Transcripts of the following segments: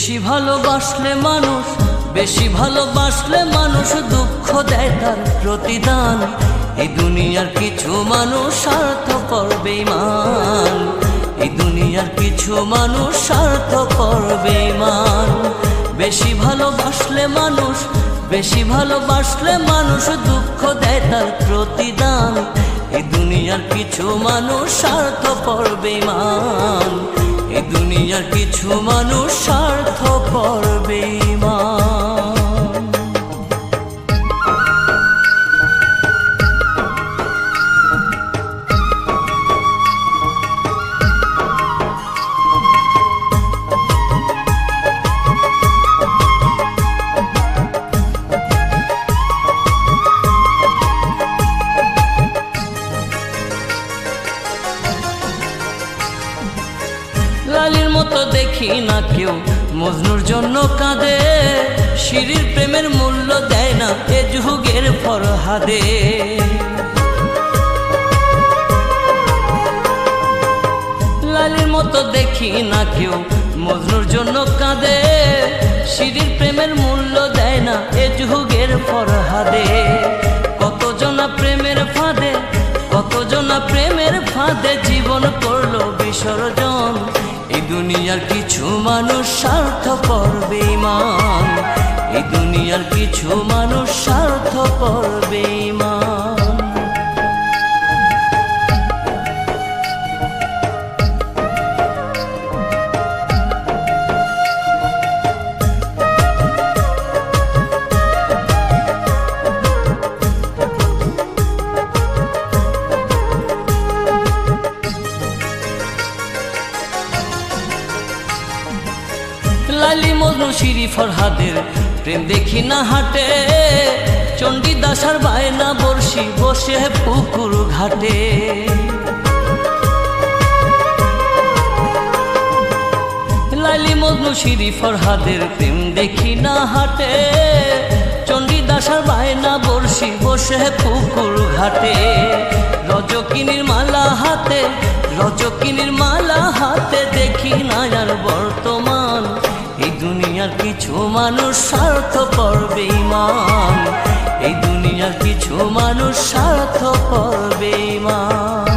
বেশি ভালোবাসলে মানুষ, বেশি ভালোবাসলে মানুষ দুঃখ দেয় তার প্রতিদান। এই দুনিয়ার কিছু মানুষ স্বার্থপর বেঈমান, এই দুনিয়ার কিছু মানুষ স্বার্থপর বেঈমান। বেশি ভালোবাসলে মানুষ, বেশি ভালোবাসলে মানুষ দুঃখ দেয় তার প্রতিদান। এই দুনিয়ার কিছু মানুষ স্বার্থপর বেঈমান, এই দুনিয়ার কিছু মানুষ স্বার্থপর বেঈমান। লালির মতো দেখি না কেউ মজনুর জন্য কাঁদে, শিরির প্রেমের মূল্য দেয় না এ যুগের ফরহাদে। লালির মতো দেখি না কেউ মজনুর জন্য কাঁদে, শিরির প্রেমের মূল্য দেয় না এ যুগের ফরহাদে। কতজনা প্রেমের ফাঁদে, কতজনা প্রেমের ফাঁদে জীবন করলো বিসর্জন। এই দুনিয়ার কিছু মানুষ স্বার্থপর বেঈমান, এই দুনিয়ার কিছু মানুষ স্বার্থপর বেঈমান। লালি মজনু শিরি ফরহাদের প্রেম দেখি না হাটে, চণ্ডীদাস আর বায়না বর্ষি বসে পুকুর ঘাটে। লালি মজনু শিরি ফরহাদের প্রেম দেখি না হাটে, চণ্ডীদাস আর বায়না বর্ষি বসে পুকুর ঘাটে। রজকিনীর মালা হাতে, রজকিনীর মালা হাতে দেখি না আর বর্তমান। এই দুনিয়ার কিছু মানুষ স্বার্থপর বেঈমান, এই দুনিয়ার কিছু মানুষ স্বার্থপর বেঈমান।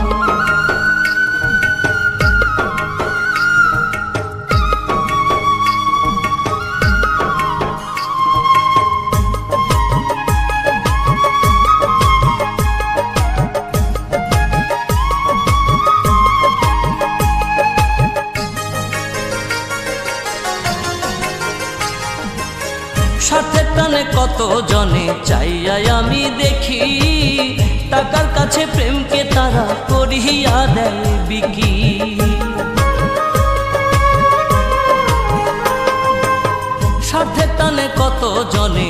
স্বার্থের টানে কত জনে চাইয়াই আমি দেখি, টাকার কাছে প্রেমকে তারা করিয়া দেয় বিকি। স্বার্থের টানে কত জনে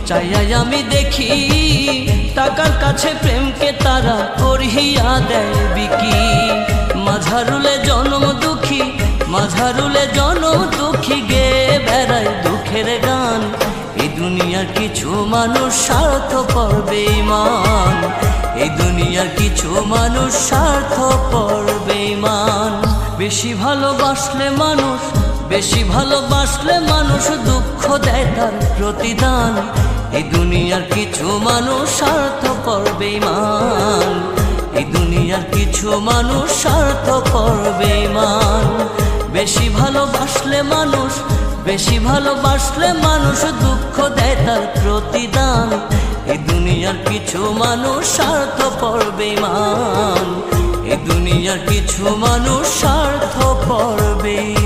চাইয়াই আমি দেখি, টাকার কাছে প্রেমকে তারা করিয়া দেয় বিকি। মাঝারুলে জনম দুঃখী, মাঝারুলে জনম দুঃখী গে বেড়ায় দুঃখের গান। এই দুনিয়ার কিছু মানুষ স্বার্থপর বেঈমান, এই দুনিয়ার কিছু মানুষ স্বার্থপর বেঈমান। বেশি ভালোবাসলে মানুষ, বেশি ভালোবাসলে মানুষ দুঃখ দেয় তার প্রতিদান। এই দুনিয়ার কিছু মানুষ স্বার্থপর বেঈমান, এই দুনিয়ার কিছু মানুষ স্বার্থপর বেঈমান। বেশি ভালোবাসলে মানুষ, বেশি ভালোবাসলে মানুষ দুঃখ দেয় তার প্রতিদান। এই দুনিয়ার কিছু মানুষ স্বার্থপর বেঈমান, এই দুনিয়ার কিছু মানুষ স্বার্থপর বেঈমান।